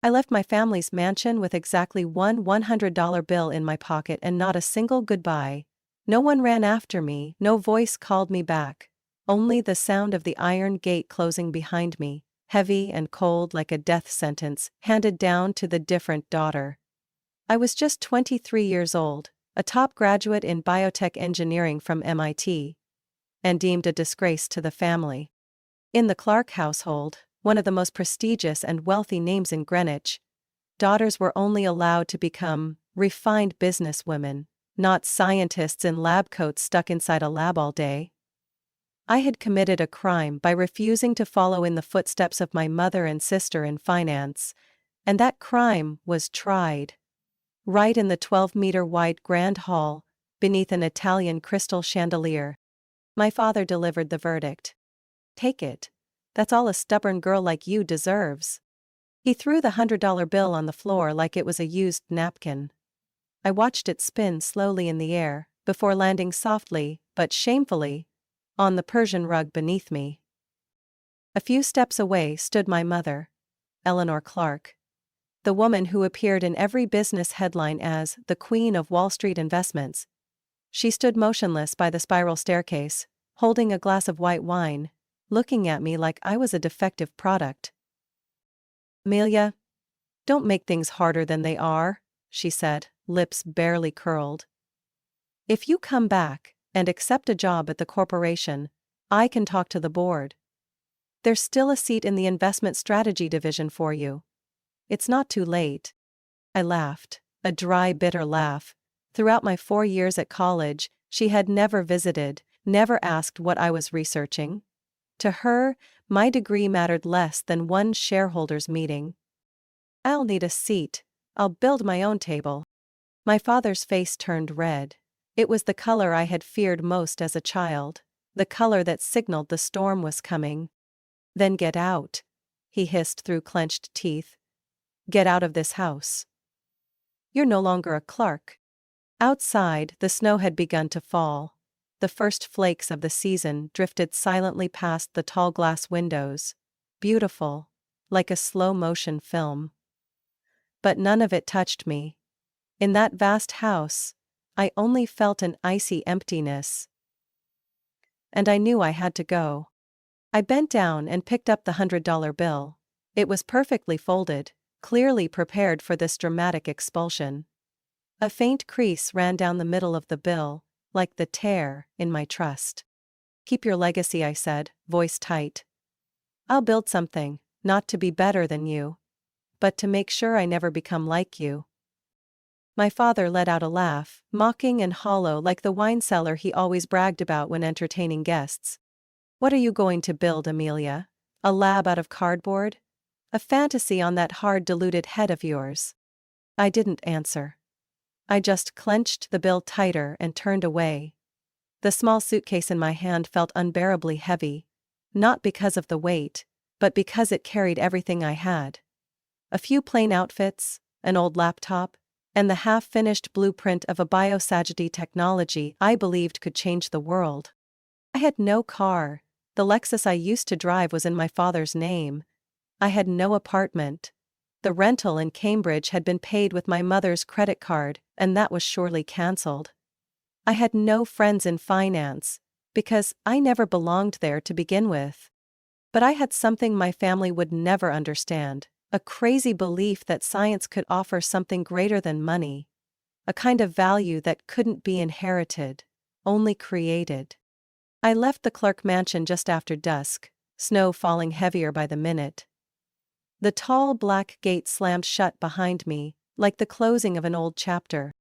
I left my family's mansion with exactly one $100 bill in my pocket and not a single goodbye. No one ran after me, no voice called me back. Only the sound of the iron gate closing behind me, heavy and cold like a death sentence handed down to the different daughter. I was just 23 years old, a top graduate in biotech engineering from MIT, and deemed a disgrace to the family. In the Clark household, one of the most prestigious and wealthy names in Greenwich, daughters were only allowed to become refined businesswomen, not scientists in lab coats stuck inside a lab all day. I had committed a crime by refusing to follow in the footsteps of my mother and sister in finance, and that crime was tried. Right in the 12-meter-wide grand hall, beneath an Italian crystal chandelier, my father delivered the verdict. Take it. That's all a stubborn girl like you deserves. He threw the $100 bill on the floor like it was a used napkin. I watched it spin slowly in the air, before landing softly, but shamefully, on the Persian rug beneath me. A few steps away stood my mother, Eleanor Clark, the woman who appeared in every business headline as the Queen of Wall Street Investments. She stood motionless by the spiral staircase, holding a glass of white wine, looking at me like I was a defective product. "Amelia, don't make things harder than they are," she said, lips barely curled. "If you come back and accept a job at the corporation, I can talk to the board. There's still a seat in the investment strategy division for you. It's not too late." I laughed, a dry, bitter laugh. Throughout my 4 years at college, she had never visited, never asked what I was researching. To her, my degree mattered less than one shareholders' meeting. "I'll need a seat. I'll build my own table." My father's face turned red. It was the color I had feared most as a child, the color that signaled the storm was coming. "Then get out," he hissed through clenched teeth. "Get out of this house. You're no longer a Clark." Outside, the snow had begun to fall. The first flakes of the season drifted silently past the tall glass windows, beautiful, like a slow-motion film. But none of it touched me. In that vast house, I only felt an icy emptiness. And I knew I had to go. I bent down and picked up the $100 bill. It was perfectly folded, clearly prepared for this dramatic expulsion. A faint crease ran down the middle of the bill, like the tear in my trust. "Keep your legacy," I said, voice tight. "I'll build something, not to be better than you, but to make sure I never become like you." My father let out a laugh, mocking and hollow like the wine cellar he always bragged about when entertaining guests. "What are you going to build, Amelia? A lab out of cardboard? A fantasy on that hard diluted head of yours?" I didn't answer. I just clenched the bill tighter and turned away. The small suitcase in my hand felt unbearably heavy, not because of the weight, but because it carried everything I had. A few plain outfits, an old laptop, and the half-finished blueprint of a biosagety technology I believed could change the world. I had no car. The Lexus I used to drive was in my father's name. I had no apartment. The rental in Cambridge had been paid with my mother's credit card, and that was surely cancelled. I had no friends in finance, because I never belonged there to begin with. But I had something my family would never understand, a crazy belief that science could offer something greater than money, a kind of value that couldn't be inherited, only created. I left the Clark mansion just after dusk, snow falling heavier by the minute. The tall black gate slammed shut behind me, like the closing of an old chapter.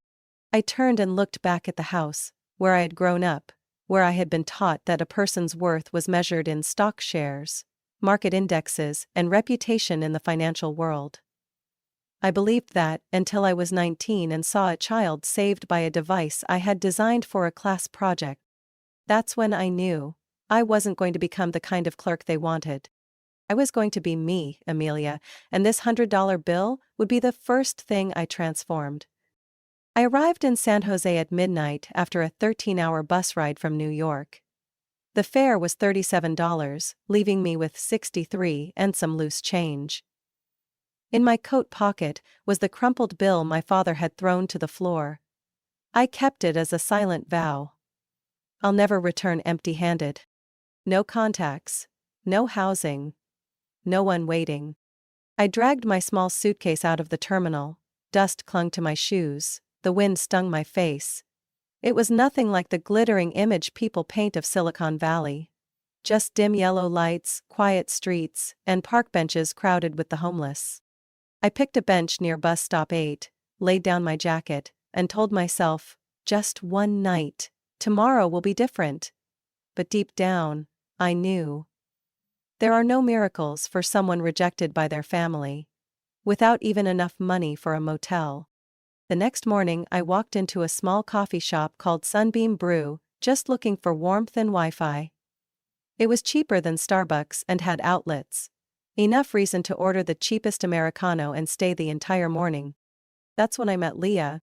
I turned and looked back at the house, where I had grown up, where I had been taught that a person's worth was measured in stock shares, market indexes, and reputation in the financial world. I believed that until I was 19 and saw a child saved by a device I had designed for a class project. That's when I knew I wasn't going to become the kind of clerk they wanted. I was going to be me, Amelia, and this $100 bill would be the first thing I transformed. I arrived in San Jose at midnight after a 13-hour bus ride from New York. The fare was $37, leaving me with $63 and some loose change. In my coat pocket was the crumpled bill my father had thrown to the floor. I kept it as a silent vow. I'll never return empty-handed. No contacts. No housing. No one waiting. I dragged my small suitcase out of the terminal. Dust clung to my shoes. The wind stung my face. It was nothing like the glittering image people paint of Silicon Valley. Just dim yellow lights, quiet streets, and park benches crowded with the homeless. I picked a bench near bus stop 8, laid down my jacket, and told myself, just one night, tomorrow will be different. But deep down, I knew. There are no miracles for someone rejected by their family. Without even enough money for a motel. The next morning I walked into a small coffee shop called Sunbeam Brew, just looking for warmth and Wi-Fi. It was cheaper than Starbucks and had outlets. Enough reason to order the cheapest Americano and stay the entire morning. That's when I met Leah.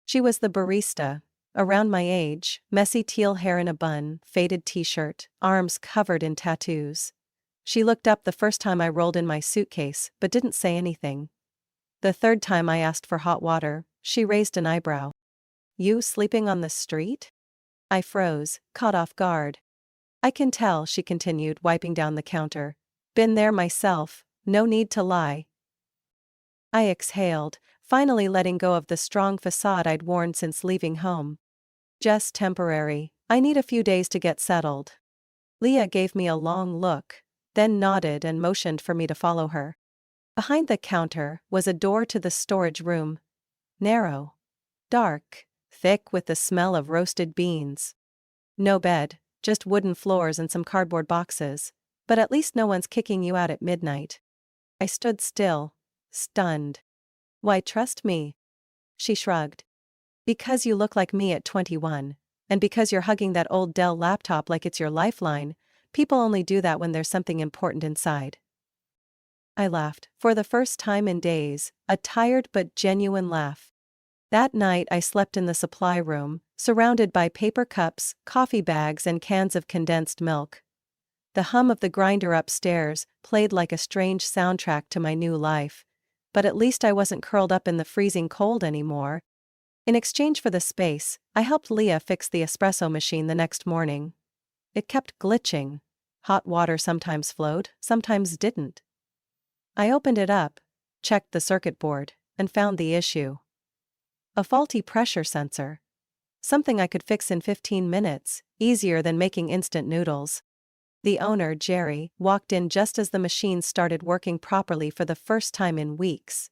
She was the barista, around my age, messy teal hair in a bun, faded t-shirt, arms covered in tattoos. She looked up the first time I rolled in my suitcase but didn't say anything. The third time I asked for hot water, she raised an eyebrow. You sleeping on the street? I froze, caught off guard. I can tell, she continued, wiping down the counter. Been there myself, no need to lie. I exhaled, finally letting go of the strong facade I'd worn since leaving home. Just temporary, I need a few days to get settled. Leah gave me a long look, then nodded and motioned for me to follow her. Behind the counter was a door to the storage room. Narrow. Dark. Thick with the smell of roasted beans. No bed, just wooden floors and some cardboard boxes. But at least no one's kicking you out at midnight. I stood still, stunned. Why trust me? She shrugged. Because you look like me at 21, and because you're hugging that old Dell laptop like it's your lifeline. People only do that when there's something important inside. I laughed, for the first time in days, a tired but genuine laugh. That night I slept in the supply room, surrounded by paper cups, coffee bags and cans of condensed milk. The hum of the grinder upstairs played like a strange soundtrack to my new life, but at least I wasn't curled up in the freezing cold anymore. In exchange for the space, I helped Leah fix the espresso machine the next morning. It kept glitching. Hot water sometimes flowed, sometimes didn't. I opened it up, checked the circuit board, and found the issue. A faulty pressure sensor. Something I could fix in 15 minutes, easier than making instant noodles. The owner, Jerry, walked in just as the machine started working properly for the first time in weeks.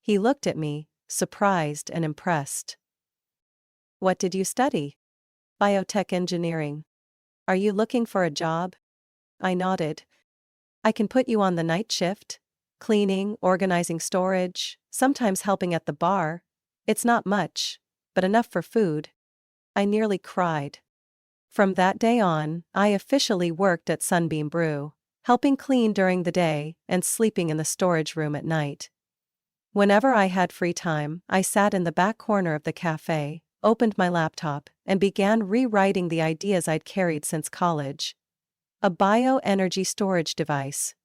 He looked at me, surprised and impressed. What did you study? Biotech engineering. Are you looking for a job? I nodded. I can put you on the night shift. Cleaning, organizing storage, sometimes helping at the bar. It's not much, but enough for food. I nearly cried. From that day on, I officially worked at Sunbeam Brew, helping clean during the day and sleeping in the storage room at night. Whenever I had free time, I sat in the back corner of the cafe, opened my laptop, and began rewriting the ideas I'd carried since college. A bioenergy storage device.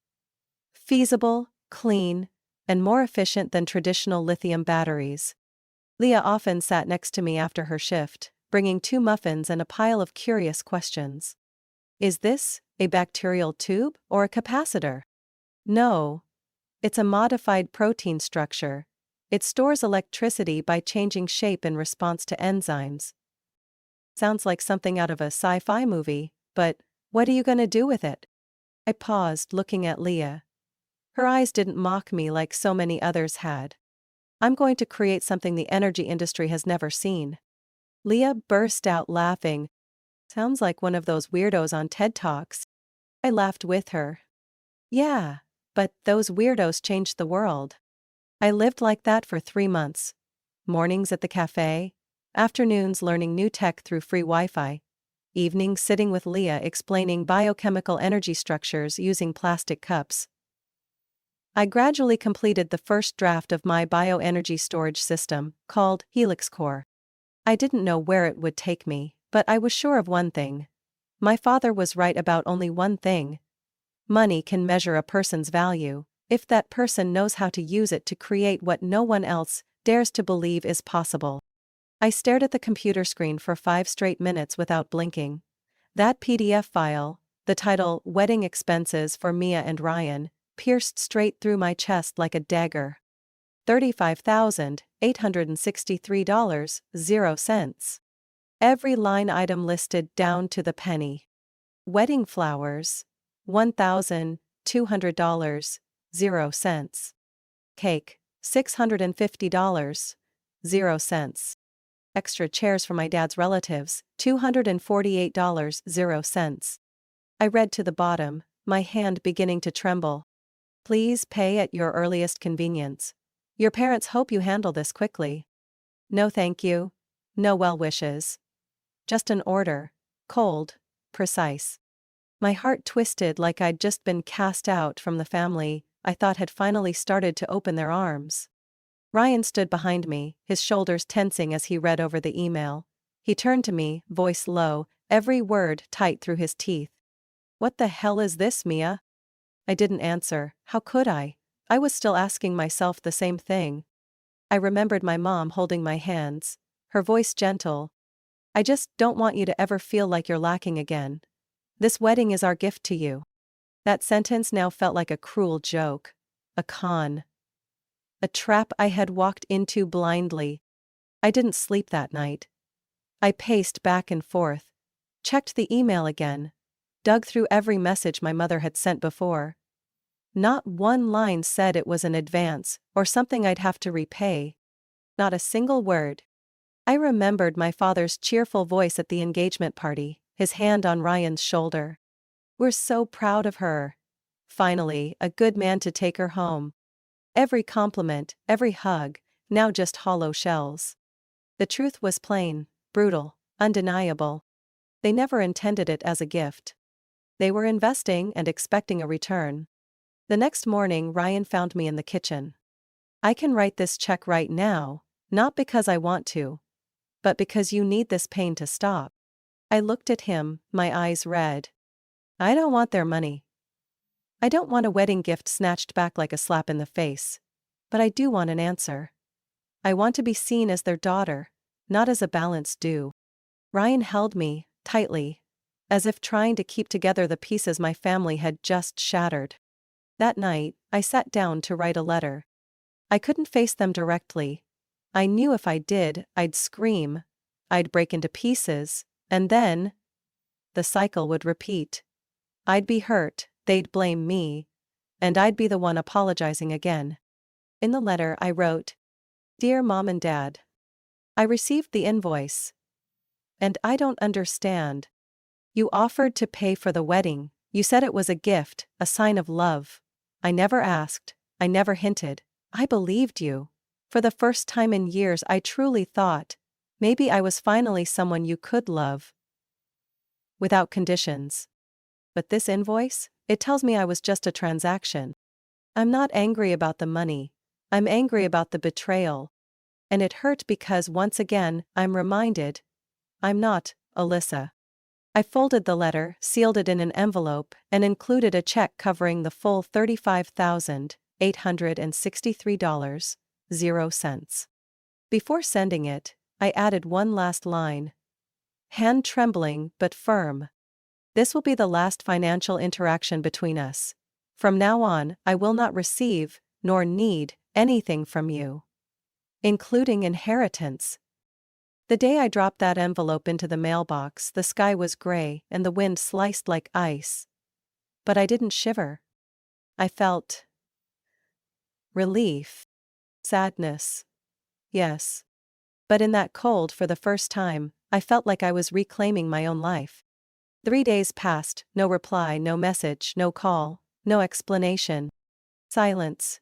Feasible, clean, and more efficient than traditional lithium batteries. Leah often sat next to me after her shift, bringing 2 muffins and a pile of curious questions. Is this a bacterial tube or a capacitor? No. It's a modified protein structure. It stores electricity by changing shape in response to enzymes. Sounds like something out of a sci-fi movie, but what are you going to do with it? I paused, looking at Leah. Her eyes didn't mock me like so many others had. I'm going to create something the energy industry has never seen. Leah burst out laughing. Sounds like one of those weirdos on TED Talks. I laughed with her. Yeah, but those weirdos changed the world. I lived like that for 3 months. Mornings at the cafe, afternoons learning new tech through free Wi-Fi, evenings sitting with Leah explaining biochemical energy structures using plastic cups. I gradually completed the first draft of my bioenergy storage system, called Helix Core. I didn't know where it would take me, but I was sure of one thing. My father was right about only one thing. Money can measure a person's value, If that person knows how to use it to create what no one else dares to believe is possible. I stared at the computer screen for 5 straight minutes without blinking. That PDF file, the title Wedding Expenses for Mia and Ryan, pierced straight through my chest like a dagger. $35,863.00. Every line item listed down to the penny. Wedding flowers, $1,200.00. Cake, $650.00. Extra chairs for my dad's relatives, $248.00. I read to the bottom, my hand beginning to tremble. Please pay at your earliest convenience. Your parents hope you handle this quickly. No thank you. No well wishes. Just an order. Cold. Precise. My heart twisted like I'd just been cast out from the family I thought had finally started to open their arms. Ryan stood behind me, his shoulders tensing as he read over the email. He turned to me, voice low, every word tight through his teeth. What the hell is this, Mia? I didn't answer. How could I? I was still asking myself the same thing. I remembered my mom holding my hands, her voice gentle. I just don't want you to ever feel like you're lacking again. This wedding is our gift to you. That sentence now felt like a cruel joke. A con. A trap I had walked into blindly. I didn't sleep that night. I paced back and forth, checked the email again, dug through every message my mother had sent before. Not one line said it was an advance or something I'd have to repay. Not a single word. I remembered my father's cheerful voice at the engagement party, his hand on Ryan's shoulder. We're so proud of her. Finally, a good man to take her home. Every compliment, every hug, now just hollow shells. The truth was plain, brutal, undeniable. They never intended it as a gift. They were investing and expecting a return. The next morning, Ryan found me in the kitchen. I can write this check right now, not because I want to, but because you need this pain to stop. I looked at him, my eyes red. I don't want their money. I don't want a wedding gift snatched back like a slap in the face. But I do want an answer. I want to be seen as their daughter, not as a balance due. Ryan held me, tightly, as if trying to keep together the pieces my family had just shattered. That night, I sat down to write a letter. I couldn't face them directly. I knew if I did, I'd scream. I'd break into pieces, and then the cycle would repeat. I'd be hurt, they'd blame me, and I'd be the one apologizing again. In the letter I wrote, Dear Mom and Dad, I received the invoice. And I don't understand. You offered to pay for the wedding, you said it was a gift, a sign of love. I never asked, I never hinted, I believed you. For the first time in years I truly thought, maybe I was finally someone you could love. Without conditions. But this invoice, it tells me I was just a transaction. I'm not angry about the money. I'm angry about the betrayal. And it hurt because once again, I'm reminded, I'm not Alyssa. I folded the letter, sealed it in an envelope, and included a check covering the full $35,863.00. Before sending it, I added one last line. Hand trembling but firm. This will be the last financial interaction between us. From now on, I will not receive, nor need, anything from you. Including inheritance. The day I dropped that envelope into the mailbox, the sky was gray and the wind sliced like ice. But I didn't shiver. I felt relief. Sadness. Yes. But in that cold, for the first time, I felt like I was reclaiming my own life. 3 days passed, no reply, no message, no call, no explanation. Silence.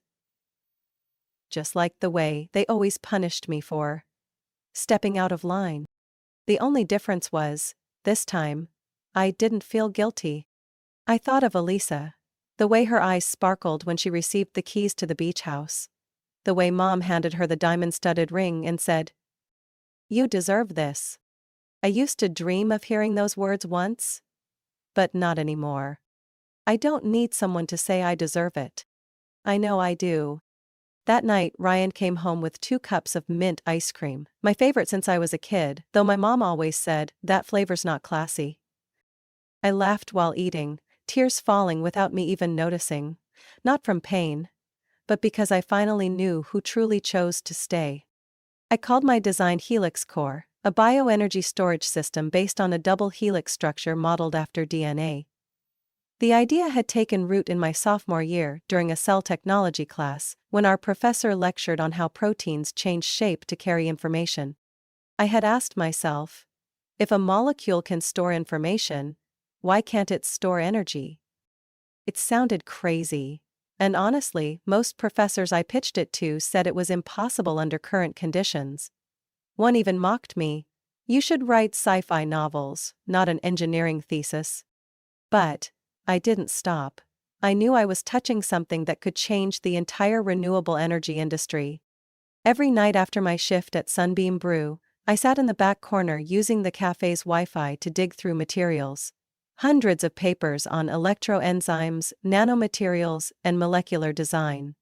Just like the way they always punished me for stepping out of line. The only difference was, this time, I didn't feel guilty. I thought of Elisa. The way her eyes sparkled when she received the keys to the beach house. The way Mom handed her the diamond-studded ring and said, You deserve this. I used to dream of hearing those words once. But not anymore. I don't need someone to say I deserve it. I know I do. That night, Ryan came home with 2 cups of mint ice cream, my favorite since I was a kid, though my mom always said, that flavor's not classy. I laughed while eating, tears falling without me even noticing. Not from pain, but because I finally knew who truly chose to stay. I called my design Helix Core, a bioenergy storage system based on a double helix structure modeled after DNA. The idea had taken root in my sophomore year during a cell technology class, when our professor lectured on how proteins change shape to carry information. I had asked myself, if a molecule can store information, why can't it store energy? It sounded crazy. And honestly, most professors I pitched it to said it was impossible under current conditions. One even mocked me. You should write sci-fi novels, not an engineering thesis. But I didn't stop. I knew I was touching something that could change the entire renewable energy industry. Every night after my shift at Sunbeam Brew, I sat in the back corner using the cafe's Wi-Fi to dig through materials. Hundreds of papers on electroenzymes, nanomaterials, and molecular design.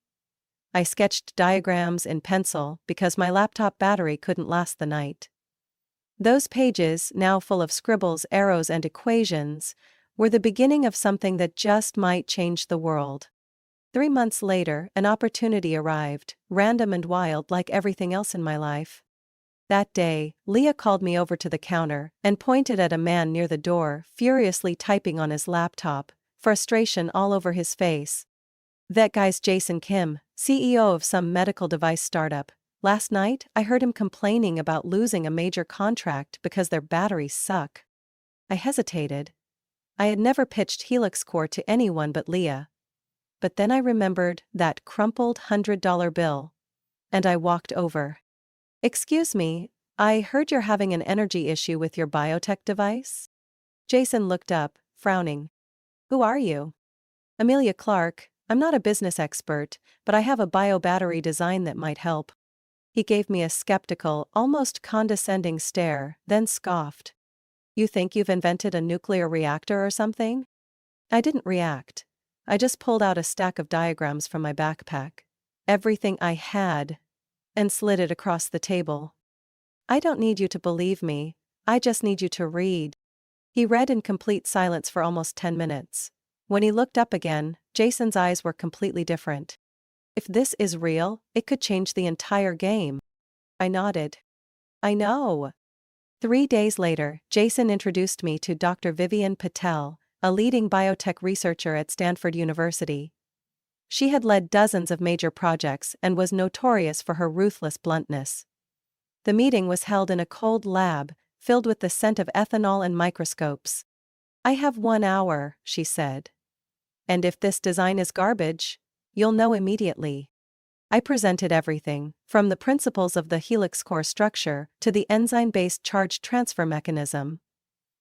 I sketched diagrams in pencil because my laptop battery couldn't last the night. Those pages, now full of scribbles, arrows, and equations, were the beginning of something that just might change the world. 3 months later, an opportunity arrived, random and wild like everything else in my life. That day, Leah called me over to the counter and pointed at a man near the door, furiously typing on his laptop, frustration all over his face. That guy's Jason Kim, CEO of some medical device startup. Last night, I heard him complaining about losing a major contract because their batteries suck. I hesitated. I had never pitched Helix Core to anyone but Leah. But then I remembered that crumpled $100 bill. And I walked over. Excuse me, I heard you're having an energy issue with your biotech device? Jason looked up, frowning. Who are you? Amelia Clark. I'm not a business expert, but I have a biobattery design that might help. He gave me a skeptical, almost condescending stare, then scoffed. You think you've invented a nuclear reactor or something? I didn't react. I just pulled out a stack of diagrams from my backpack. Everything I had. And slid it across the table. I don't need you to believe me, I just need you to read. He read in complete silence for almost 10 minutes. When he looked up again, Jason's eyes were completely different. If this is real, it could change the entire game. I nodded. I know. 3 days later, Jason introduced me to Dr. Vivian Patel, a leading biotech researcher at Stanford University. She had led dozens of major projects and was notorious for her ruthless bluntness. The meeting was held in a cold lab, filled with the scent of ethanol and microscopes. I have 1 hour, she said. And if this design is garbage, you'll know immediately. I presented everything, from the principles of the helix core structure to the enzyme-based charge transfer mechanism.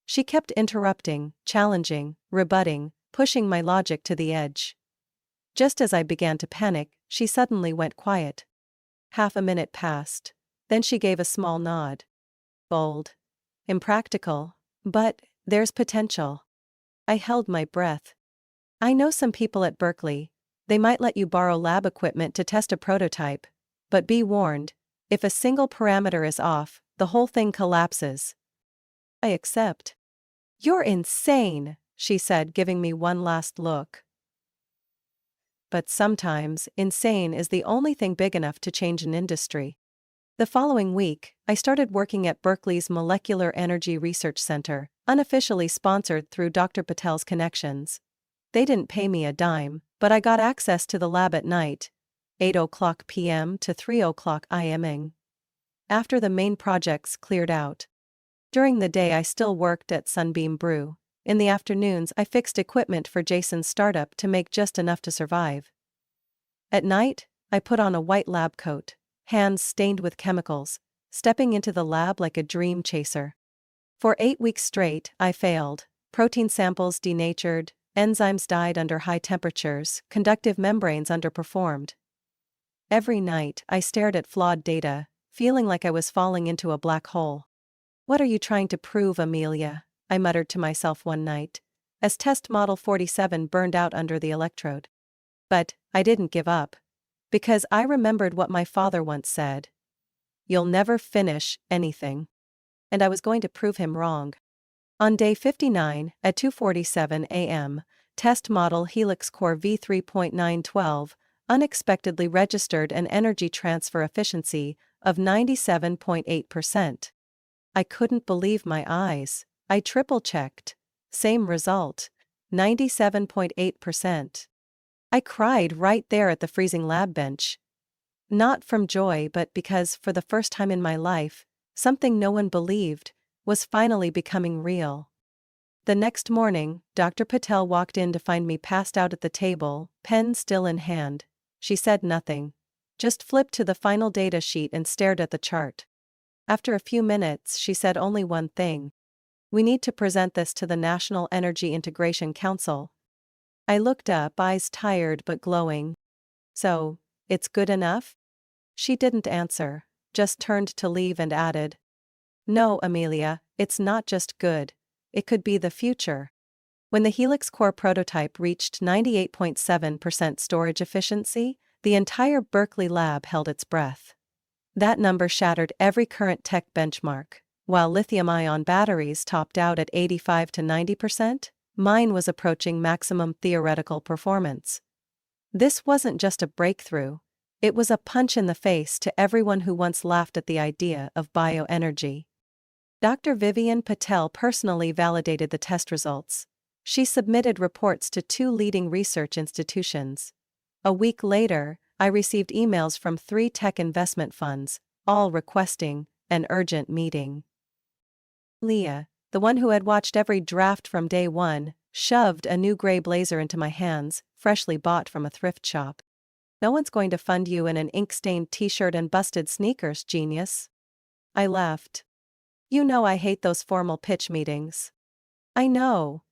She kept interrupting, challenging, rebutting, pushing my logic to the edge. Just as I began to panic, she suddenly went quiet. Half a minute passed. Then she gave a small nod. Bold. Impractical. But there's potential. I held my breath. I know some people at Berkeley. They might let you borrow lab equipment to test a prototype. But be warned, if a single parameter is off, the whole thing collapses. I accept. You're insane, she said, giving me one last look. But sometimes, insane is the only thing big enough to change an industry. The following week, I started working at Berkeley's Molecular Energy Research Center, unofficially sponsored through Dr. Patel's connections. They didn't pay me a dime, but I got access to the lab at night, 8:00 p.m. to 3:00 a.m. After the main projects cleared out. During the day I still worked at Sunbeam Brew. In the afternoons I fixed equipment for Jason's startup to make just enough to survive. At night, I put on a white lab coat, hands stained with chemicals, stepping into the lab like a dream chaser. For 8 weeks straight, I failed. Protein samples denatured, enzymes died under high temperatures, conductive membranes underperformed. Every night, I stared at flawed data, feeling like I was falling into a black hole. What are you trying to prove, Amelia? I muttered to myself one night, as test model 47 burned out under the electrode. But I didn't give up. Because I remembered what my father once said. You'll never finish anything. And I was going to prove him wrong. On day 59, at 2:47 a.m., test model Helix Core v3.912 unexpectedly registered an energy transfer efficiency of 97.8%. I couldn't believe my eyes. I triple-checked. Same result. 97.8%. I cried right there at the freezing lab bench. Not from joy, but because, for the first time in my life, something no one believed was finally becoming real. The next morning, Dr. Patel walked in to find me passed out at the table, pen still in hand. She said nothing. Just flipped to the final data sheet and stared at the chart. After a few minutes, she said only one thing. We need to present this to the National Energy Integration Council. I looked up, eyes tired but glowing. So, it's good enough? She didn't answer, just turned to leave and added. No, Amelia, it's not just good. It could be the future. When the Helix Core prototype reached 98.7% storage efficiency, the entire Berkeley lab held its breath. That number shattered every current tech benchmark. While lithium-ion batteries topped out at 85 to 90%, mine was approaching maximum theoretical performance. This wasn't just a breakthrough. It was a punch in the face to everyone who once laughed at the idea of bioenergy. Dr. Vivian Patel personally validated the test results. She submitted reports to 2 leading research institutions. A week later, I received emails from 3 tech investment funds, all requesting an urgent meeting. Leah, the one who had watched every draft from day one, shoved a new gray blazer into my hands, freshly bought from a thrift shop. No one's going to fund you in an ink-stained t-shirt and busted sneakers, genius. I laughed. You know I hate those formal pitch meetings. I know.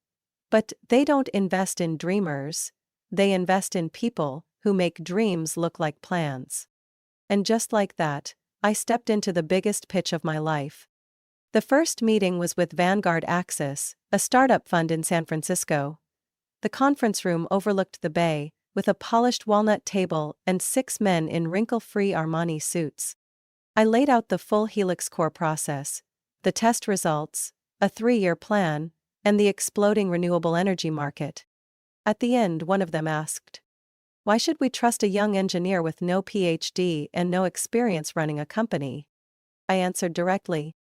But they don't invest in dreamers. They invest in people who make dreams look like plans. And just like that, I stepped into the biggest pitch of my life. The first meeting was with Vanguard Axis, a startup fund in San Francisco. The conference room overlooked the bay, with a polished walnut table and 6 men in wrinkle-free Armani suits. I laid out the full Helix Core process, the test results, a 3-year plan, and the exploding renewable energy market. At the end, one of them asked, "Why should we trust a young engineer with no PhD and no experience running a company?" I answered directly,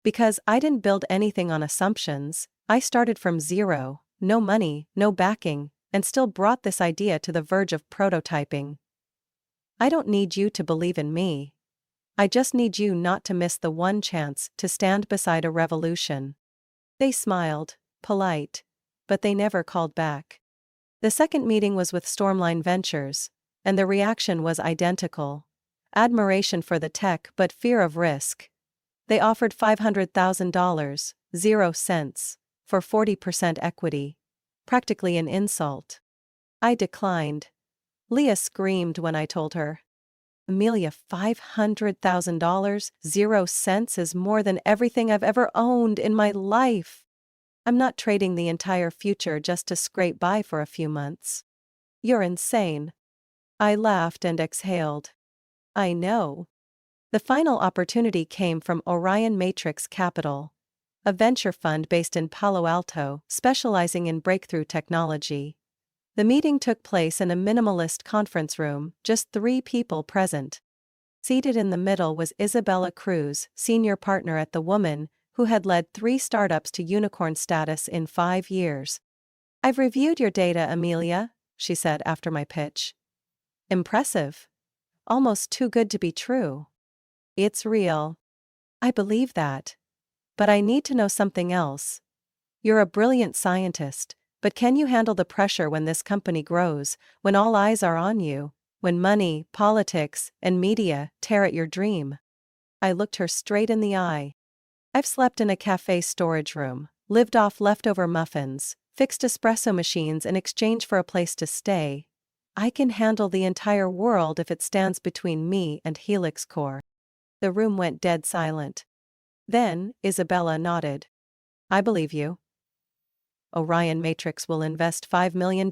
"Because I didn't build anything on assumptions. I started from zero, no money, no backing, and still brought this idea to the verge of prototyping. I don't need you to believe in me. I just need you not to miss the one chance to stand beside a revolution." They smiled, polite, but they never called back. The second meeting was with Stormline Ventures, and the reaction was identical. Admiration for the tech but fear of risk. They offered $500,000, 0 cents, for 40% equity. Practically an insult. I declined. Leah screamed when I told her. "Amelia, $500,000, 0 cents is more than everything I've ever owned in my life. I'm not trading the entire future just to scrape by for a few months." "You're insane." I laughed and exhaled. "I know." The final opportunity came from Orion Matrix Capital, a venture fund based in Palo Alto, specializing in breakthrough technology. The meeting took place in a minimalist conference room, just 3 people present. Seated in the middle was Isabella Cruz, senior partner at The Woman, who had led 3 startups to unicorn status in 5 years. "I've reviewed your data, Amelia," she said after my pitch. "Impressive. Almost too good to be true." "It's real." "I believe that. But I need to know something else. You're a brilliant scientist, but can you handle the pressure when this company grows, when all eyes are on you, when money, politics, and media tear at your dream?" I looked her straight in the eye. "I've slept in a cafe storage room, lived off leftover muffins, fixed espresso machines in exchange for a place to stay. I can handle the entire world if it stands between me and Helix Core." The room went dead silent. Then, Isabella nodded. "I believe you." Orion Matrix will invest $5 million,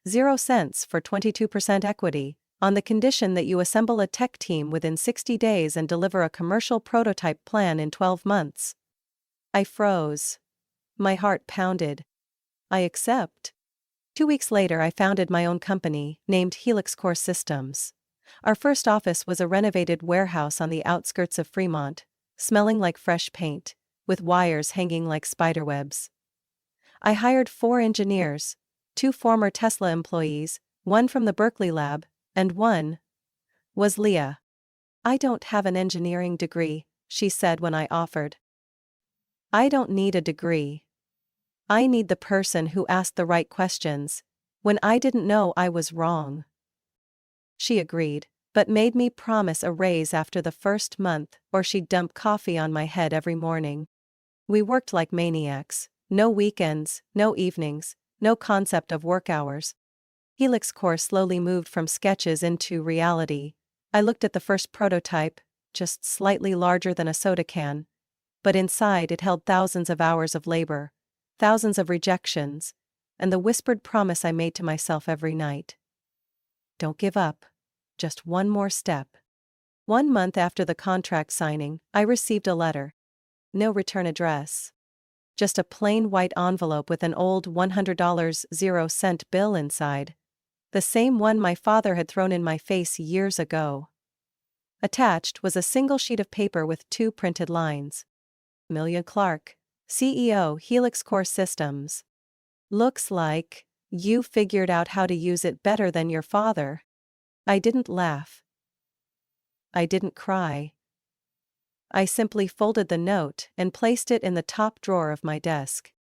0 cents for 22% equity, on the condition that you assemble a tech team within 60 days and deliver a commercial prototype plan in 12 months. I froze. My heart pounded. I accept. 2 weeks later, I founded my own company, named Helix Core Systems. Our first office was a renovated warehouse on the outskirts of Fremont, smelling like fresh paint, with wires hanging like spiderwebs. I hired 4 engineers, 2 former Tesla employees, 1 from the Berkeley lab, and 1 was Leah. "I don't have an engineering degree," she said when I offered. "I don't need a degree. I need the person who asked the right questions, when I didn't know I was wrong." She agreed, but made me promise a raise after the first month, or she'd dump coffee on my head every morning. We worked like maniacs. No weekends, no evenings, no concept of work hours. Helix Core slowly moved from sketches into reality. I looked at the first prototype, just slightly larger than a soda can. But inside it held thousands of hours of labor, thousands of rejections, and the whispered promise I made to myself every night. Don't give up. Just one more step. 1 month after the contract signing, I received a letter. No return address. Just a plain white envelope with an old $100 0-cent bill inside. The same one my father had thrown in my face years ago. Attached was a single sheet of paper with 2 printed lines. Amelia Clark, CEO, Helix Core Systems. Looks like you figured out how to use it better than your father. I didn't laugh. I didn't cry. I simply folded the note and placed it in the top drawer of my desk.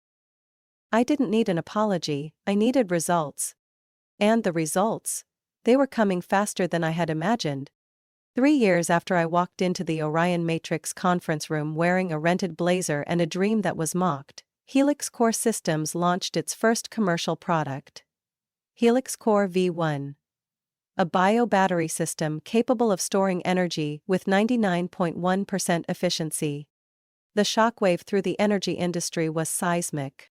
I didn't need an apology, I needed results. And the results? They were coming faster than I had imagined. 3 years after I walked into the Orion Matrix conference room wearing a rented blazer and a dream that was mocked, Helix Core Systems launched its first commercial product. Helix Core V1. A bio-battery system capable of storing energy with 99.1% efficiency. The shockwave through the energy industry was seismic.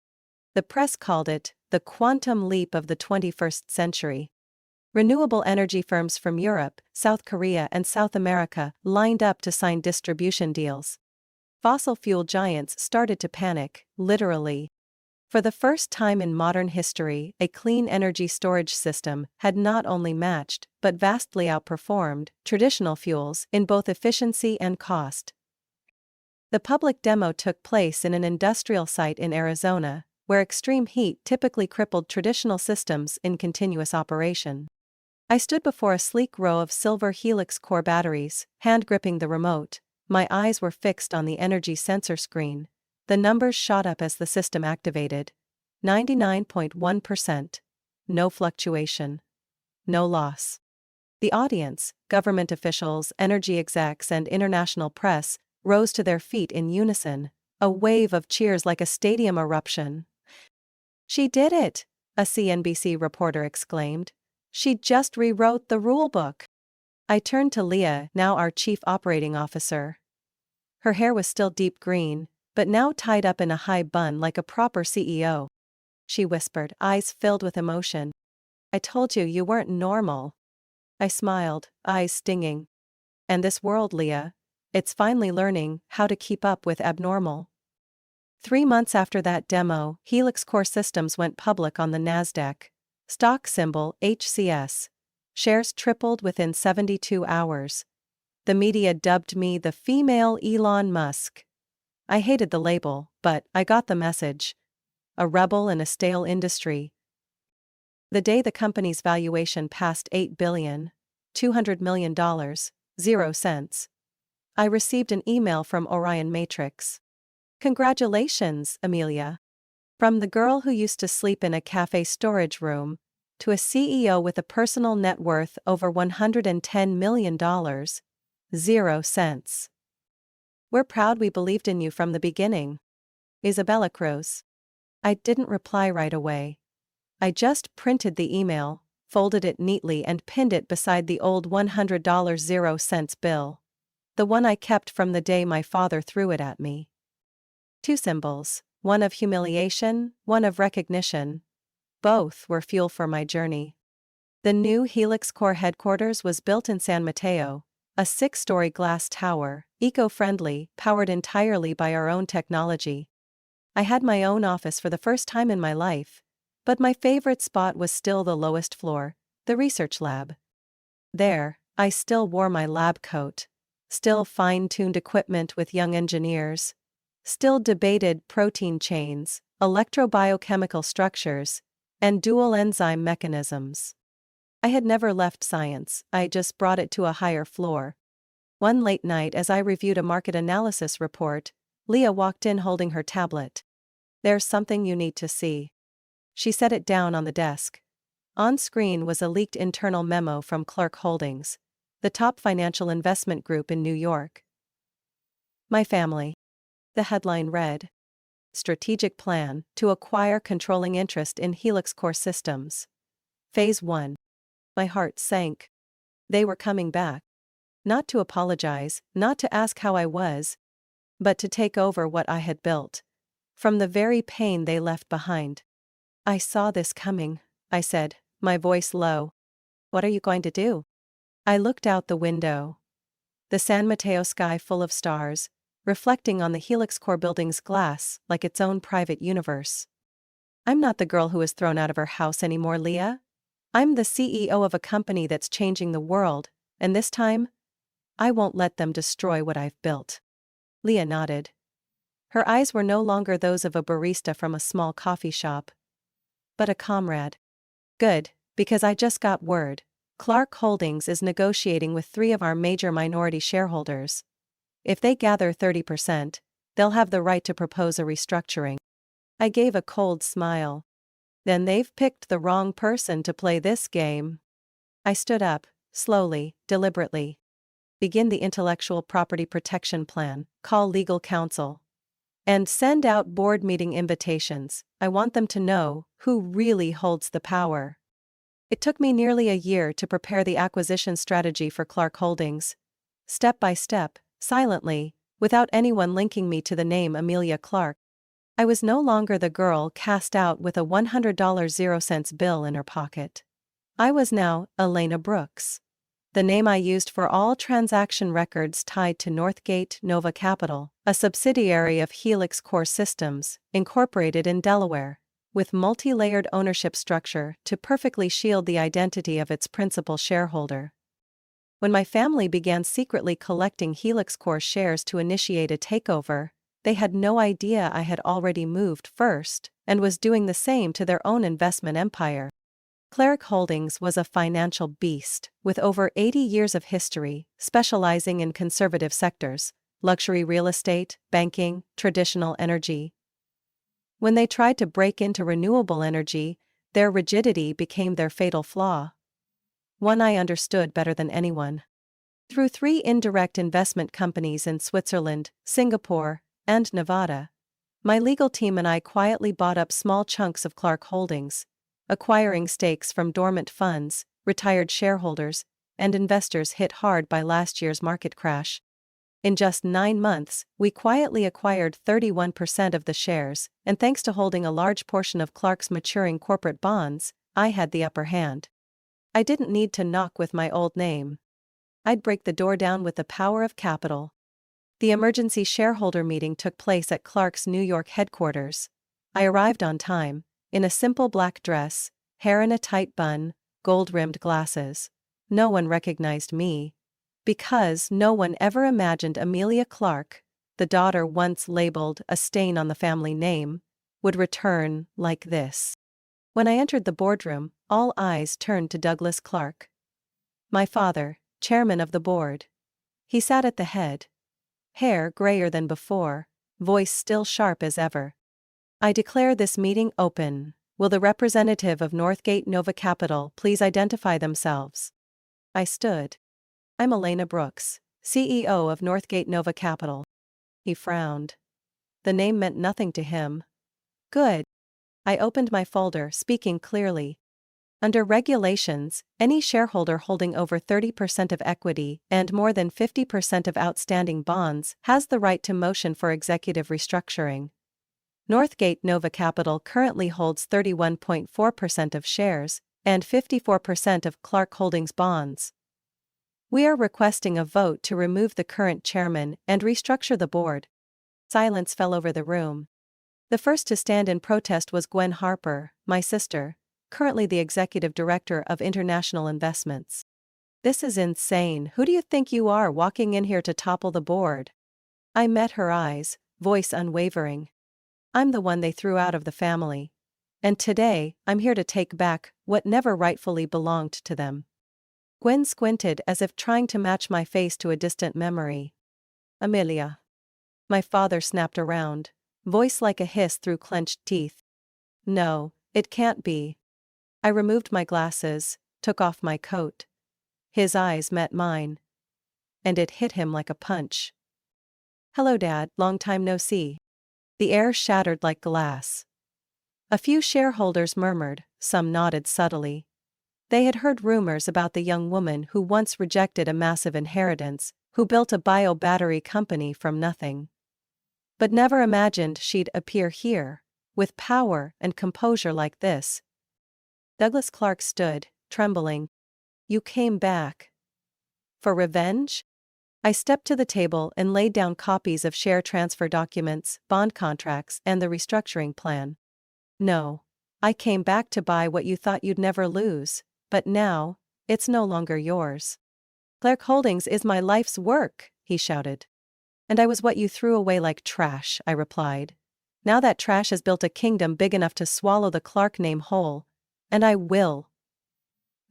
The press called it the quantum leap of the 21st century. Renewable energy firms from Europe, South Korea, and South America lined up to sign distribution deals. Fossil fuel giants started to panic, literally. For the first time in modern history, a clean energy storage system had not only matched, but vastly outperformed, traditional fuels in both efficiency and cost. The public demo took place in an industrial site in Arizona, where extreme heat typically crippled traditional systems in continuous operation. I stood before a sleek row of silver Helix Core batteries, hand-gripping the remote. My eyes were fixed on the energy sensor screen. The numbers shot up as the system activated. 99.1%. No fluctuation. No loss. The audience, government officials, energy execs, and international press, rose to their feet in unison, a wave of cheers like a stadium eruption. "She did it!" a CNBC reporter exclaimed. "She just rewrote the rulebook." I turned to Leah, now our chief operating officer. Her hair was still deep green, but now tied up in a high bun like a proper CEO. She whispered, eyes filled with emotion. "I told you you weren't normal." I smiled, eyes stinging. "And this world, Leah, it's finally learning how to keep up with abnormal." 3 months after that demo, Helix Core Systems went public on the NASDAQ. Stock symbol HCS. Shares tripled within 72 hours. The media dubbed me the female Elon Musk. I hated the label, but I got the message. A rebel in a stale industry. The day the company's valuation passed $8 billion, $200 million, 0 cents, I received an email from Orion Matrix. "Congratulations, Amelia. From the girl who used to sleep in a cafe storage room, to a CEO with a personal net worth over $110 million, 0 cents. We're proud we believed in you from the beginning. Isabella Cruz." I didn't reply right away. I just printed the email, folded it neatly and pinned it beside the old $100 0 cents bill. The one I kept from the day my father threw it at me. 2 symbols. one of humiliation, one of recognition. Both were fuel for my journey. The new Helix Core headquarters was built in San Mateo, a 6-story glass tower, eco-friendly, powered entirely by our own technology. I had my own office for the first time in my life, but my favorite spot was still the lowest floor, the research lab. There, I still wore my lab coat, still fine-tuned equipment with young engineers, still debated protein chains, electrobiochemical structures, and dual enzyme mechanisms. I had never left science, I just brought it to a higher floor. One late night as I reviewed a market analysis report, Leah walked in holding her tablet. "There's something you need to see." She set it down on the desk. On screen was a leaked internal memo from Clark Holdings, the top financial investment group in New York. "My family." The headline read. "Strategic plan to acquire controlling interest in Helix Core Systems. Phase 1. My heart sank. They were coming back. Not to apologize, not to ask how I was, but to take over what I had built. From the very pain they left behind. "I saw this coming," I said, my voice low. "What are you going to do?" I looked out the window. The San Mateo sky full of stars, reflecting on the Helix Core building's glass like its own private universe. "I'm not the girl who was thrown out of her house anymore, Leah. I'm the CEO of a company that's changing the world, and this time, I won't let them destroy what I've built." Leah nodded. Her eyes were no longer those of a barista from a small coffee shop, but a comrade. "Good, because I just got word. Clark Holdings is negotiating with 3 of our major minority shareholders. If they gather 30%, they'll have the right to propose a restructuring." I gave a cold smile. "Then they've picked the wrong person to play this game." I stood up, slowly, deliberately. "Begin the intellectual property protection plan, call legal counsel. And send out board meeting invitations. I want them to know who really holds the power." It took me nearly a year to prepare the acquisition strategy for Clark Holdings. Step by step, silently, without anyone linking me to the name Amelia Clark. I was no longer the girl cast out with a $100 0-cent bill in her pocket. I was now Elena Brooks. The name I used for all transaction records tied to Northgate Nova Capital, a subsidiary of Helix Core Systems, incorporated in Delaware, with multi-layered ownership structure to perfectly shield the identity of its principal shareholder. When my family began secretly collecting Helix Core shares to initiate a takeover, they had no idea I had already moved first and was doing the same to their own investment empire. Clark Holdings was a financial beast, with over 80 years of history, specializing in conservative sectors, luxury real estate, banking, traditional energy. When they tried to break into renewable energy, their rigidity became their fatal flaw. One I understood better than anyone. Through 3 indirect investment companies in Switzerland, Singapore, and Nevada, my legal team and I quietly bought up small chunks of Clark Holdings, acquiring stakes from dormant funds, retired shareholders, and investors hit hard by last year's market crash. In just 9 months, we quietly acquired 31% of the shares, and thanks to holding a large portion of Clark's maturing corporate bonds, I had the upper hand. I didn't need to knock with my old name. I'd break the door down with the power of capital. The emergency shareholder meeting took place at Clark's New York headquarters. I arrived on time, in a simple black dress, hair in a tight bun, gold-rimmed glasses. No one recognized me. Because no one ever imagined Amelia Clark, the daughter once labeled a stain on the family name, would return like this. When I entered the boardroom, all eyes turned to Douglas Clark. My father, chairman of the board. He sat at the head. Hair grayer than before, voice still sharp as ever. "I declare this meeting open. Will the representative of Northgate Nova Capital please identify themselves?" I stood. "I'm Elena Brooks, CEO of Northgate Nova Capital." He frowned. The name meant nothing to him. "Good." I opened my folder, speaking clearly. Under regulations, any shareholder holding over 30% of equity and more than 50% of outstanding bonds has the right to motion for executive restructuring. Northgate Nova Capital currently holds 31.4% of shares and 54% of Clark Holdings bonds. We are requesting a vote to remove the current chairman and restructure the board. Silence fell over the room. The first to stand in protest was Gwen Harper, my sister, currently the executive director of international investments. This is insane. Who do you think you are walking in here to topple the board? I met her eyes, voice unwavering. I'm the one they threw out of the family. And today, I'm here to take back what never rightfully belonged to them. Gwen squinted as if trying to match my face to a distant memory. Amelia. My father snapped around, voice like a hiss through clenched teeth. No, it can't be. I removed my glasses, took off my coat. His eyes met mine. And it hit him like a punch. Hello, Dad, long time no see. The air shattered like glass. A few shareholders murmured, some nodded subtly. They had heard rumors about the young woman who once rejected a massive inheritance, who built a bio-battery company from nothing. But never imagined she'd appear here, with power and composure like this. Douglas Clark stood, trembling. You came back. For revenge? I stepped to the table and laid down copies of share transfer documents, bond contracts, and the restructuring plan. No. I came back to buy what you thought you'd never lose, but now, it's no longer yours. Clark Holdings is my life's work, he shouted. And I was what you threw away like trash, I replied. Now that trash has built a kingdom big enough to swallow the Clark name whole. And I will.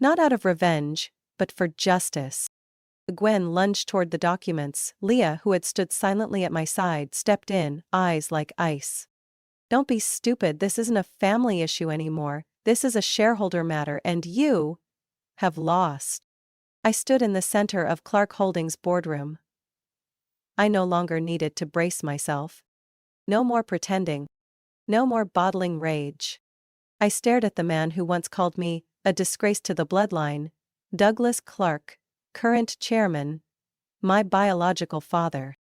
Not out of revenge, but for justice. Gwen lunged toward the documents. Leah, who had stood silently at my side, stepped in, eyes like ice. Don't be stupid, this isn't a family issue anymore, this is a shareholder matter and you have lost. I stood in the center of Clark Holdings' boardroom. I no longer needed to brace myself. No more pretending. No more bottling rage. I stared at the man who once called me a disgrace to the bloodline, Douglas Clark, current chairman, my biological father.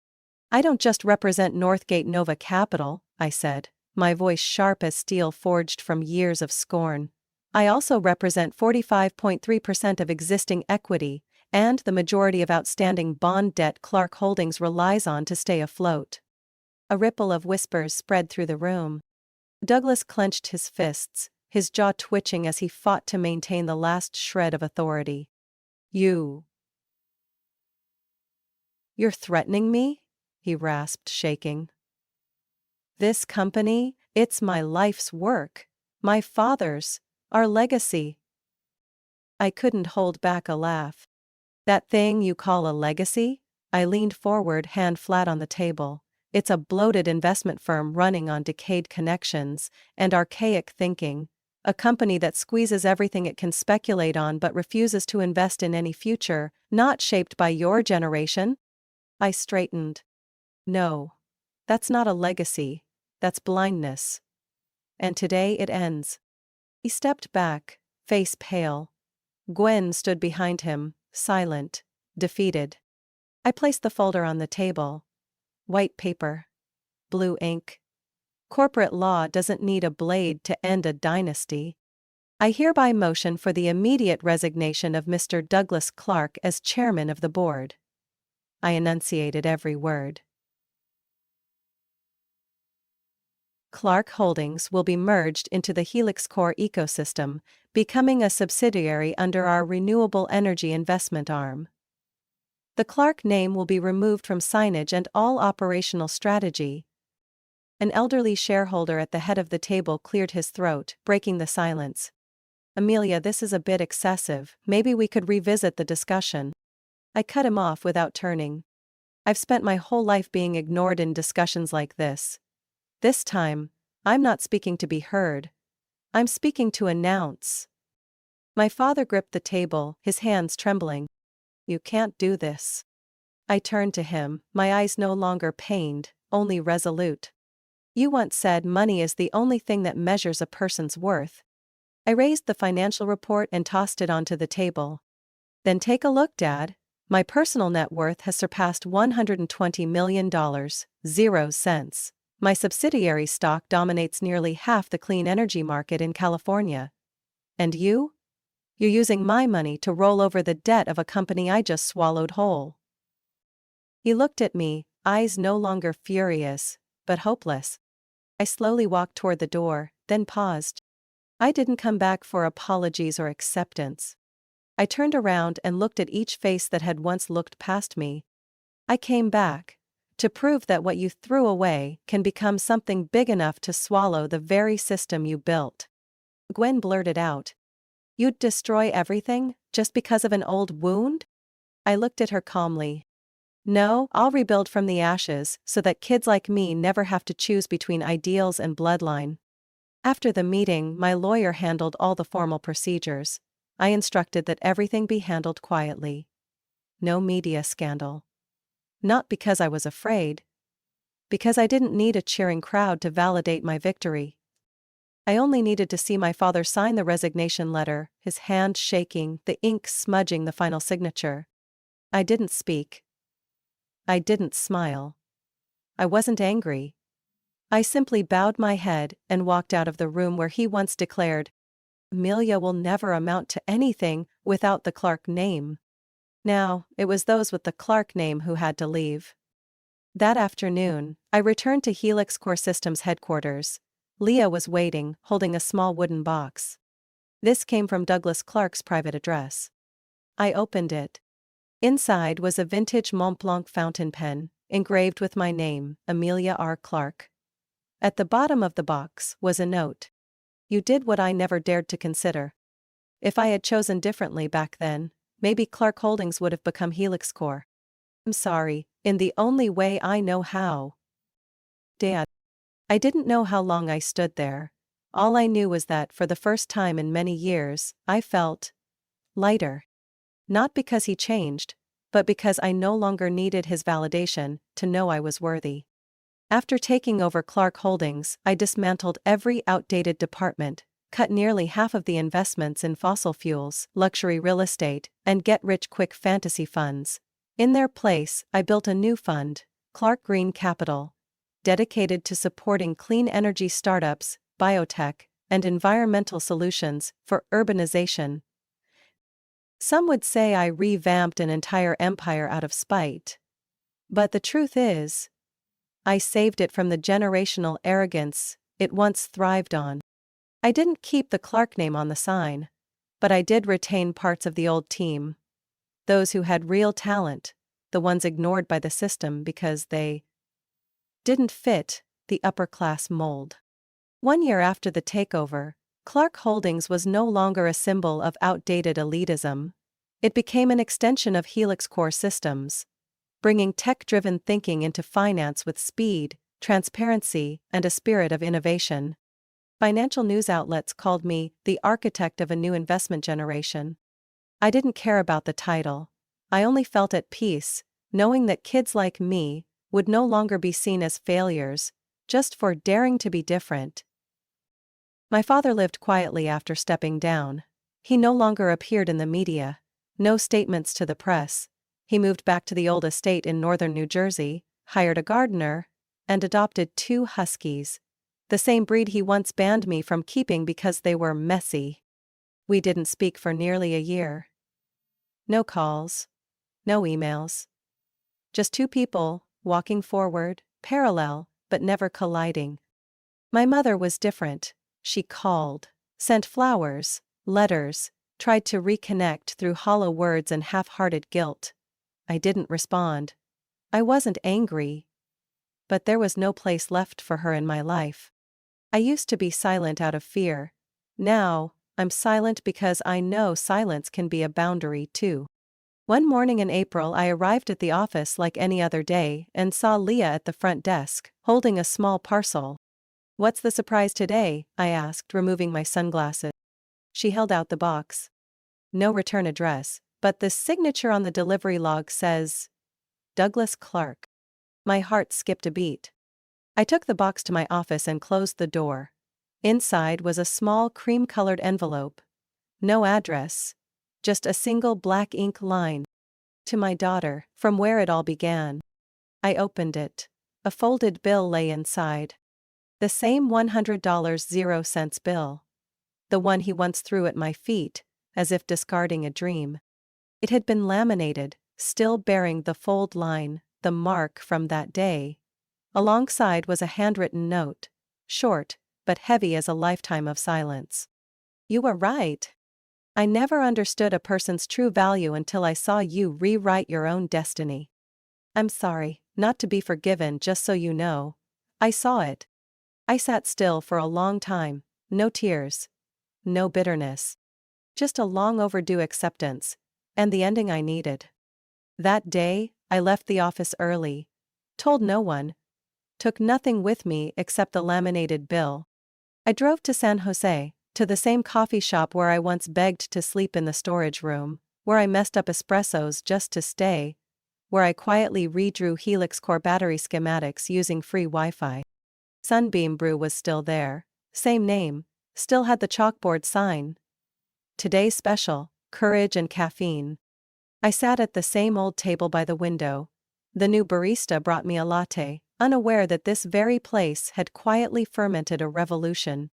I don't just represent Northgate Nova Capital, I said, my voice sharp as steel forged from years of scorn. I also represent 45.3% of existing equity, and the majority of outstanding bond debt Clark Holdings relies on to stay afloat. A ripple of whispers spread through the room. Douglas clenched his fists, his jaw twitching as he fought to maintain the last shred of authority. You're threatening me? He rasped, shaking. This company, it's my life's work, my father's, our legacy. I couldn't hold back a laugh. That thing you call a legacy? I leaned forward, hand flat on the table. It's a bloated investment firm running on decayed connections and archaic thinking, a company that squeezes everything it can speculate on but refuses to invest in any future, not shaped by your generation. I straightened. No. That's not a legacy, that's blindness. And today it ends. He stepped back, face pale. Gwen stood behind him, silent, defeated. I placed the folder on the table. White paper. Blue ink. Corporate law doesn't need a blade to end a dynasty. I hereby motion for the immediate resignation of Mr. Douglas Clark as chairman of the board. I enunciated every word. Clark Holdings will be merged into the Helix core ecosystem, becoming a subsidiary under our renewable energy investment arm. The Clark name will be removed from signage and all operational strategy. An elderly shareholder at the head of the table cleared his throat, breaking the silence. Amelia, this is a bit excessive, maybe we could revisit the discussion. I cut him off without turning. I've spent my whole life being ignored in discussions like this. This time, I'm not speaking to be heard. I'm speaking to announce. My father gripped the table, his hands trembling. You can't do this. I turned to him, my eyes no longer pained, only resolute. You once said money is the only thing that measures a person's worth. I raised the financial report and tossed it onto the table. Then take a look, Dad. My personal net worth has surpassed $120 million, 0 cents. My subsidiary stock dominates nearly half the clean energy market in California. And you? You're using my money to roll over the debt of a company I just swallowed whole. He looked at me, eyes no longer furious, but hopeless. I slowly walked toward the door, then paused. I didn't come back for apologies or acceptance. I turned around and looked at each face that had once looked past me. I came back to prove that what you threw away can become something big enough to swallow the very system you built. Gwen blurted out. You'd destroy everything, just because of an old wound? I looked at her calmly. No, I'll rebuild from the ashes so that kids like me never have to choose between ideals and bloodline. After the meeting, my lawyer handled all the formal procedures. I instructed that everything be handled quietly. No media scandal. Not because I was afraid. Because I didn't need a cheering crowd to validate my victory. I only needed to see my father sign the resignation letter, his hand shaking, the ink smudging the final signature. I didn't speak. I didn't smile. I wasn't angry. I simply bowed my head and walked out of the room where he once declared, Amelia will never amount to anything without the Clark name. Now, it was those with the Clark name who had to leave. That afternoon, I returned to Helix Core Systems headquarters. Leah was waiting, holding a small wooden box. This came from Douglas Clark's private address. I opened it. Inside was a vintage Montblanc fountain pen, engraved with my name, Amelia R. Clark. At the bottom of the box was a note. You did what I never dared to consider. If I had chosen differently back then, maybe Clark Holdings would have become Helix Core. I'm sorry, in the only way I know how. Dad. I didn't know how long I stood there. All I knew was that for the first time in many years, I felt lighter. Not because he changed, but because I no longer needed his validation to know I was worthy. After taking over Clark Holdings, I dismantled every outdated department, cut nearly half of the investments in fossil fuels, luxury real estate, and get-rich-quick fantasy funds. In their place, I built a new fund, Clark Green Capital, dedicated to supporting clean energy startups, biotech, and environmental solutions for urbanization. Some would say I revamped an entire empire out of spite. But the truth is, I saved it from the generational arrogance it once thrived on. I didn't keep the Clark name on the sign, but I did retain parts of the old team. Those who had real talent, the ones ignored by the system because they didn't fit the upper-class mold. 1 year after the takeover, Clark Holdings was no longer a symbol of outdated elitism. It became an extension of Helix Core Systems, bringing tech-driven thinking into finance with speed, transparency, and a spirit of innovation. Financial news outlets called me the architect of a new investment generation. I didn't care about the title. I only felt at peace, knowing that kids like me would no longer be seen as failures, just for daring to be different. My father lived quietly after stepping down. He no longer appeared in the media. No statements to the press. He moved back to the old estate in northern New Jersey, hired a gardener, and adopted 2 huskies. The same breed he once banned me from keeping because they were messy. We didn't speak for nearly a year. No calls. No emails. Just 2 people, walking forward, parallel, but never colliding. My mother was different. She called, sent flowers, letters, tried to reconnect through hollow words and half-hearted guilt. I didn't respond. I wasn't angry. But there was no place left for her in my life. I used to be silent out of fear. Now, I'm silent because I know silence can be a boundary too. One morning in April, I arrived at the office like any other day and saw Leah at the front desk, holding a small parcel. "What's the surprise today?" I asked, removing my sunglasses. She held out the box. No return address, but the signature on the delivery log says, Douglas Clark. My heart skipped a beat. I took the box to my office and closed the door. Inside was a small cream-colored envelope. No address. Just a single black ink line. To my daughter, from where it all began. I opened it. A folded bill lay inside. The same $100.00 bill. The one he once threw at my feet, as if discarding a dream. It had been laminated, still bearing the fold line, the mark from that day. Alongside was a handwritten note, short, but heavy as a lifetime of silence. You were right. I never understood a person's true value until I saw you rewrite your own destiny. I'm sorry, not to be forgiven, just so you know. I saw it. I sat still for a long time, no tears. No bitterness. Just a long overdue acceptance, and the ending I needed. That day, I left the office early. Told no one. Took nothing with me except the laminated bill. I drove to San Jose, to the same coffee shop where I once begged to sleep in the storage room, where I messed up espressos just to stay, where I quietly redrew Helix core battery schematics using free Wi-Fi. Sunbeam Brew was still there, same name, still had the chalkboard sign. Today's special, courage and caffeine. I sat at the same old table by the window. The new barista brought me a latte, unaware that this very place had quietly fermented a revolution.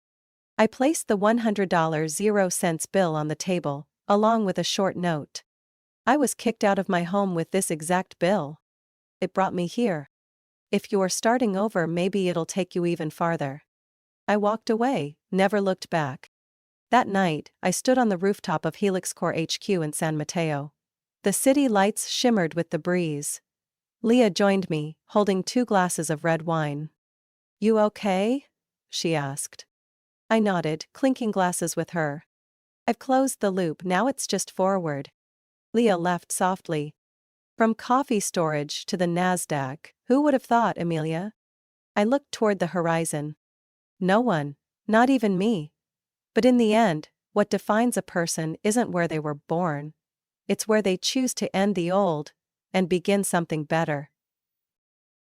I placed the $100.00 bill on the table, along with a short note. I was kicked out of my home with this exact bill. It brought me here. If you're starting over, maybe it'll take you even farther. I walked away, never looked back. That night, I stood on the rooftop of Helix Core HQ in San Mateo. The city lights shimmered with the breeze. Leah joined me, holding 2 glasses of red wine. You okay? She asked. I nodded, clinking glasses with her. I've closed the loop, now it's just forward. Leah laughed softly. From coffee storage to the NASDAQ, who would have thought, Amelia? I looked toward the horizon. No one, not even me. But in the end, what defines a person isn't where they were born. It's where they choose to end the old and begin something better.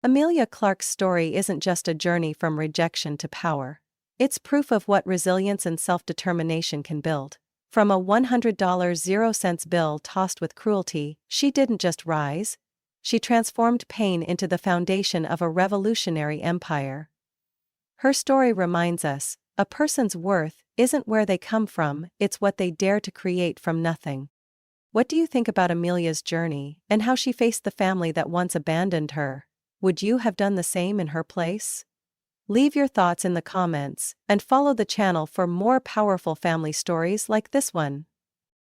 Amelia Clark's story isn't just a journey from rejection to power. It's proof of what resilience and self-determination can build. From a $100.00 bill tossed with cruelty, she didn't just rise. She transformed pain into the foundation of a revolutionary empire. Her story reminds us, a person's worth isn't where they come from, it's what they dare to create from nothing. What do you think about Amelia's journey, and how she faced the family that once abandoned her? Would you have done the same in her place? Leave your thoughts in the comments, and follow the channel for more powerful family stories like this one.